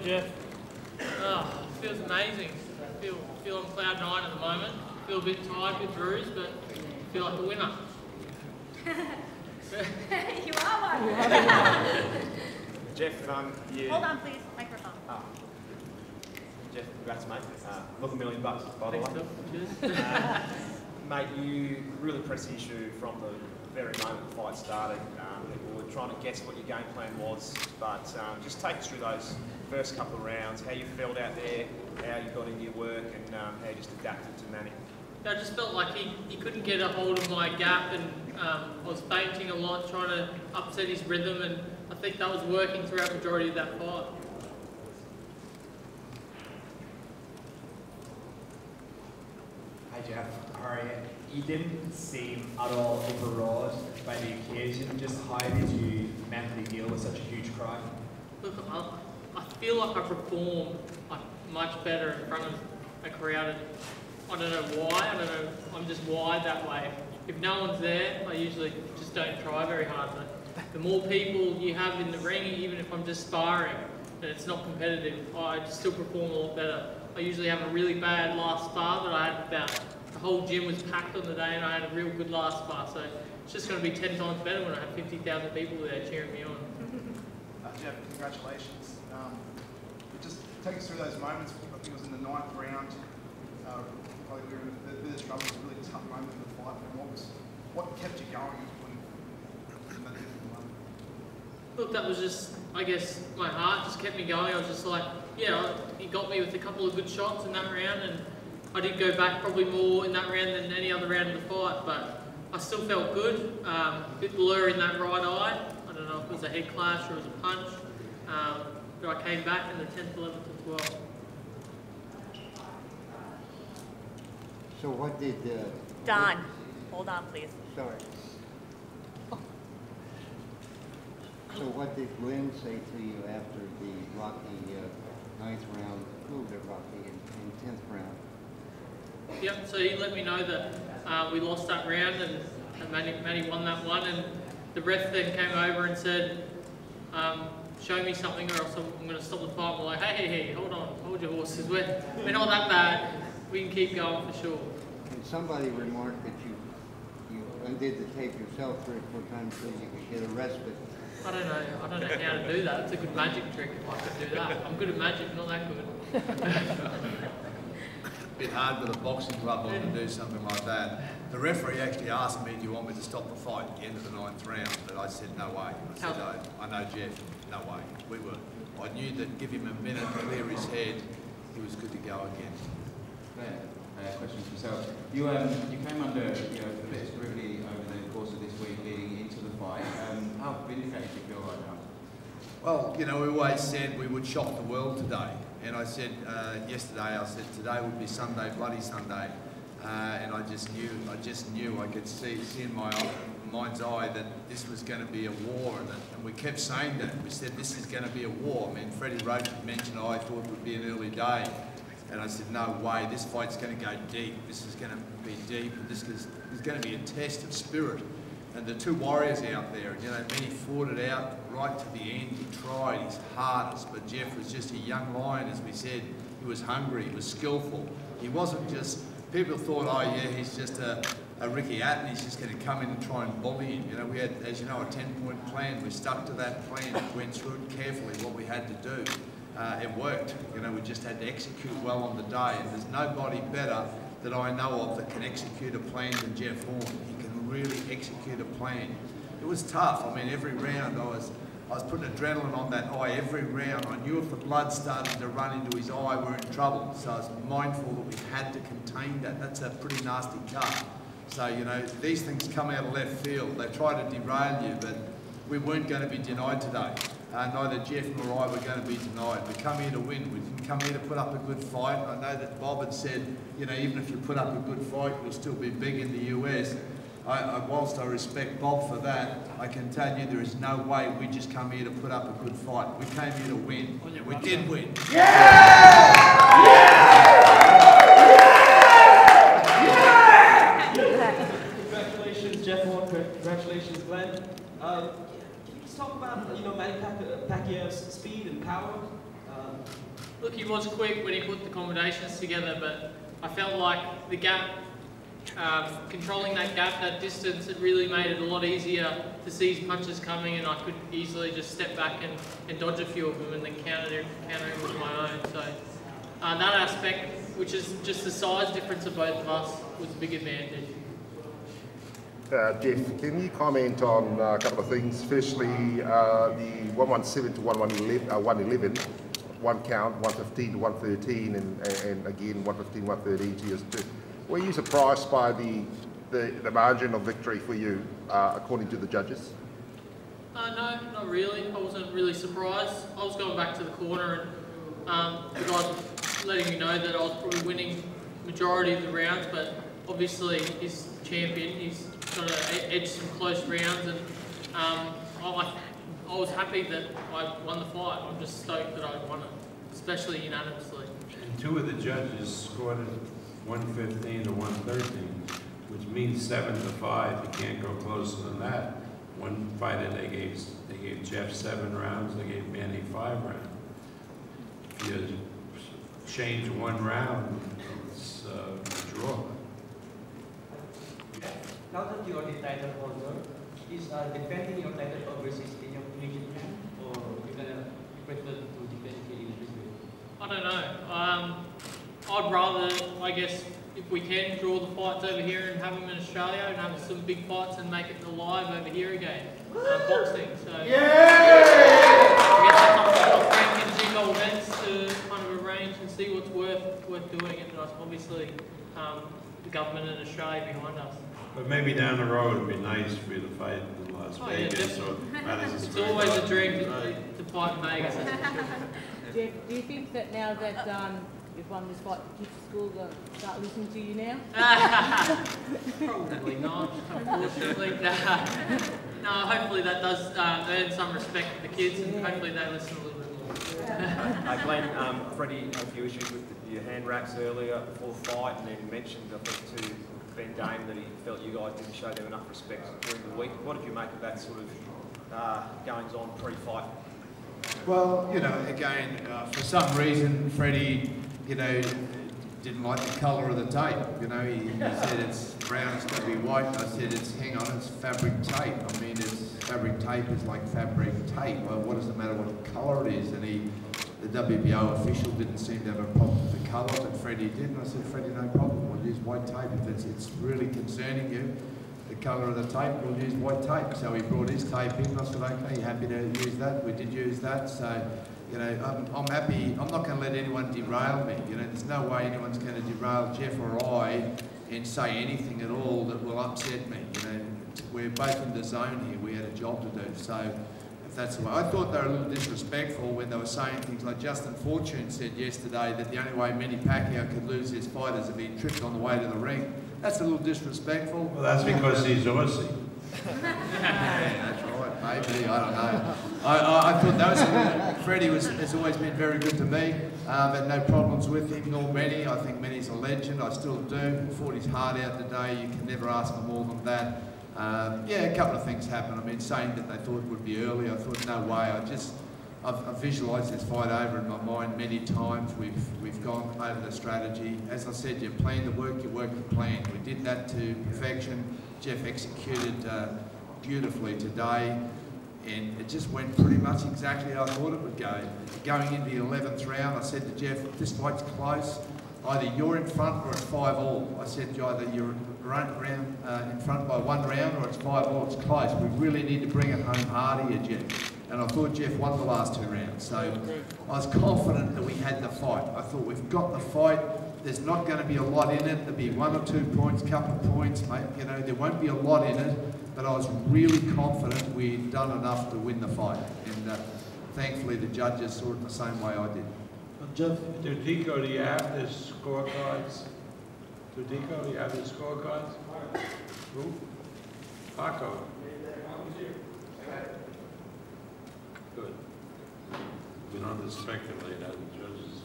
Jeff? Oh, it feels amazing. I feel on cloud 9 at the moment. I feel a bit tired, a bit bruised, but I feel like a winner. You are one. Jeff, you... Hold on, please. Microphone. Oh. Jeff, congrats, mate. Look, $1 million, by the way. Cheers. Mate, you really pressed the issue from the very moment the fight started. People were trying to guess what your game plan was, but just take us through those first couple of rounds, how you felt out there, how you got into your work, and how you just adapted to Manny. I just felt like he couldn't get a hold of my gap, and I was feinting a lot, trying to upset his rhythm, and I think that was working throughout the majority of that fight. Hi Jeff, how are you? You didn't seem at all overawed by the occasion. Just how did you mentally deal with such a huge crowd? Look, I feel like I perform much better in front of a crowd, and I don't know why. I don't know. I'm just wired that way. If no one's there, I usually just don't try very hard. But the more people you have in the ring, even if I'm just sparring and it's not competitive, I just still perform a lot better. I usually have a really bad last spar, but I had about the whole gym was packed on the day, and I had a real good last spar. So it's just going to be 10 times better when I have 50,000 people there cheering me on. Jeff, congratulations. Just take us through those moments. I think it was in the 9th round. Probably we were in a bit of trouble. It was a really tough moment in the fight. And what kept you going in that difficult moment? Look, that was just, I guess, my heart just kept me going. I was just like, yeah, he got me with a couple of good shots in that round, and I did go back probably more in that round than any other round of the fight, but I still felt good. A bit blur in that right eye. I don't know if it was a head clash or it was a punch, but I came back in the 10th, 11th and 12th. So what did... Don, hold on, please. Sorry. So what did Glenn say to you after the rocky 9th round, a little bit rocky, in 10th round? Yep, so he let me know that we lost that round, and Manny won that one, and the ref then came over and said, show me something or else I'm going to stop the fight. We're like, hey, hold on, hold your horses. We're not that bad. We can keep going for sure. And somebody remarked that you undid the tape yourself 3 or 4 times so you could get a respite. I don't know how to do that. It's a good magic trick if I could do that. I'm good at magic, not that good. Bit hard with a boxing club on to do something like that. The referee actually asked me, do you want me to stop the fight at the end of the 9th round? But I said, no way. I said, I know Jeff, no way. I knew that give him a minute to clear his head, he was good to go again. Question for yourself. You came under a bit of scrutiny over the course of this week leading into the fight. How vindicated do you feel right now? Well, we always said we would shock the world today. And I said yesterday, today would be Sunday, bloody Sunday. And I just knew, I could see in my mind's eye that this was going to be a war. And we kept saying that. We said, this is going to be a war. I mean, Freddie Roach mentioned I thought it would be an early day. And I said, no way, this fight's going to go deep. This is going to be deep. And this is going to be a test of spirit. And the two warriors out there, Manny fought it out right to the end. He tried his hardest, but Jeff was just a young lion, as we said. He was hungry, he was skillful. He wasn't just, people thought, oh yeah, he's just a Ricky Hatton, he's just going to come in and try and bully him. We had, as you know, a 10-point plan. We stuck to that plan, we went through it carefully, what we had to do. It worked. We just had to execute well on the day, and there's nobody better that I know of that can execute a plan than Jeff Horn. He can really execute a plan. It was tough. I mean, every round I was putting adrenaline on that eye. Every round I knew if the blood started to run into his eye, we're in trouble. So I was mindful that we had to contain that. That's a pretty nasty cut. So, these things come out of left field. They try to derail you, but we weren't going to be denied today. Neither Jeff nor I were going to be denied. We come here to win. We didn't come here to put up a good fight. I know that Bob had said, even if you put up a good fight, you'll still be big in the US. Whilst I respect Bob for that, I can tell you there is no way we just come here to put up a good fight. We came here to win. We did win. Congratulations, Jeff Horn. Congratulations, Glenn. Can you just talk about, Manny Pacquiao's speed and power? He was quick when he put the combinations together, but I felt like the gap, controlling that gap, that distance, it really made it a lot easier to see his punches coming, and I could easily just step back and dodge a few of them and then counter him with my own. So that aspect, which is just the size difference of both of us, was a big advantage. Jeff, can you comment on a couple of things? Firstly, the 117 to 111, one count, 115 to 113, and again 115, 113 to yours too. Were you surprised by the margin of victory for you, according to the judges? No, not really. I wasn't really surprised. I was going back to the corner, and the guys were letting me know that I was probably winning majority of the rounds, but obviously he's champion. He's got to edge some close rounds, and I was happy that I won the fight. I'm just stoked that I won it, especially unanimously. And two of the judges scored it 115 to 113, which means 7-5. You can't go closer than that. One fighter they gave Jeff 7 rounds. They gave Manny 5 rounds. If you change one round, it's a draw. Now that you are the title holder, is defending your title overseas in your future plan, or you're gonna prefer to defend it in Brisbane? I don't know. I'd rather, I guess, if we can, draw the fights over here and have them in Australia and have some big fights and make it alive over here again. Boxing. So I guess that's something I'll bring in Jingle events to kind of arrange and see what's worth doing. And obviously, the government in Australia behind us. But maybe down the road it'd be nice for you to fight in Las Vegas or Madison It's Square always a Garden. dream to fight in Vegas. That's for sure. Jeff, do you think that now that you've won this fight, the kids at school will start listening to you now? Probably not, unfortunately. No, hopefully that does earn some respect for the kids, and hopefully they listen a little bit more. Glenn, Freddie had a few issues with your hand wraps earlier before the fight, and then mentioned, I think, to Ben Dame that he felt you guys didn't show them enough respect during the week. What did you make of that sort of goings on pre-fight? Well, you know, again, for some reason, Freddie, you know, didn't like the colour of the tape. You know, he said it's brown, it's got to be white. I said, hang on, it's fabric tape. I mean, fabric tape is like fabric tape. Well, what does it matter what colour it is? And the WBO official didn't seem to have a problem with the colour, but Freddie did. And I said, Freddie, no problem, we'll use white tape. If it's really concerning you, the colour of the tape, we'll use white tape. So he brought his tape in, and I said, okay, you happy to use that? We did use that. So, you know, I'm happy. I'm not going to let anyone derail me. You know, there's no way anyone's going to derail Jeff or I and say anything at all that will upset me. You know, we're both in the zone here. We had a job to do. So if that's the way. I thought they were a little disrespectful when they were saying things like Justin Fortune said yesterday that the only way Manny Pacquiao could lose his fight is if he tripped on the way to the ring. That's a little disrespectful. Well, that's because he's Aussie. Yeah, that's right, maybe, I don't know. I thought that was, Freddie has always been very good to me, but no problems with him, nor Manny. I think Manny's a legend, I still do. Fought his heart out today, you can never ask for more than that. Yeah, a couple of things happened. I mean, saying that they thought it would be early, I thought, no way. I've visualised this fight over in my mind many times. We've gone over the strategy. As I said, you plan the work, you work the plan. We did that to perfection. Jeff executed beautifully today, and it just went pretty much exactly how I thought it would go. Going into the 11th round, I said to Jeff, if this fight's close, either you're in front or it's 5-all. I said either you're in front by 1 round or it's 5-all. It's close. We really need to bring it home hard here, Jeff. And I thought Jeff won the last 2 rounds. So I was confident that we had the fight. I thought we've got the fight. There's not going to be a lot in it. There'll be 1 or 2 points, couple of points, mate. You know, there won't be a lot in it. But I was really confident we'd done enough to win the fight. And thankfully the judges saw it the same way I did. Jeff, Dico, do you have the scorecards? Dico, do you have the scorecards? Who? Paco. Good. We don't speculate on the judges.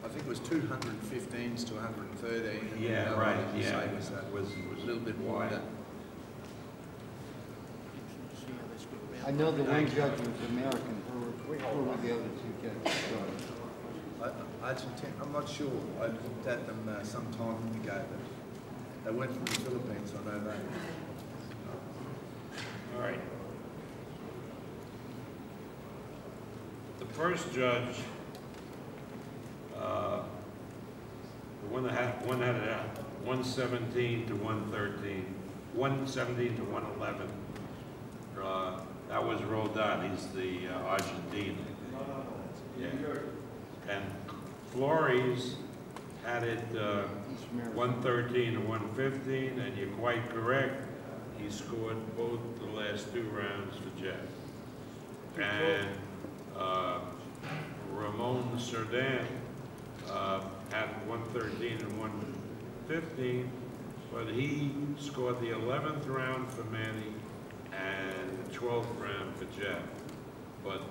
I think it was 215s to 113. Yeah, right. Yeah, it was a little bit wider. I know the one judge was American. Who were the other 2 judges? Argentina. I'm not sure. I looked at them some time ago, but they went from the Philippines. I know that. All right. The first judge, the one that had 117 to 113, 117 to 111. That was Roldan. He's the Argentine. Yeah. And Flores had it 113 to 115, and you're quite correct. He scored both the last 2 rounds for Jeff. And Ramon Cerdan had 113 and 115, but he scored the 11th round for Manny and the 12th round for Jeff. But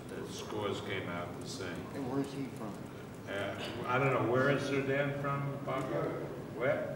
the scores came out the same. And where's he from? I don't know, where is Cerdan from, Pablo? Where?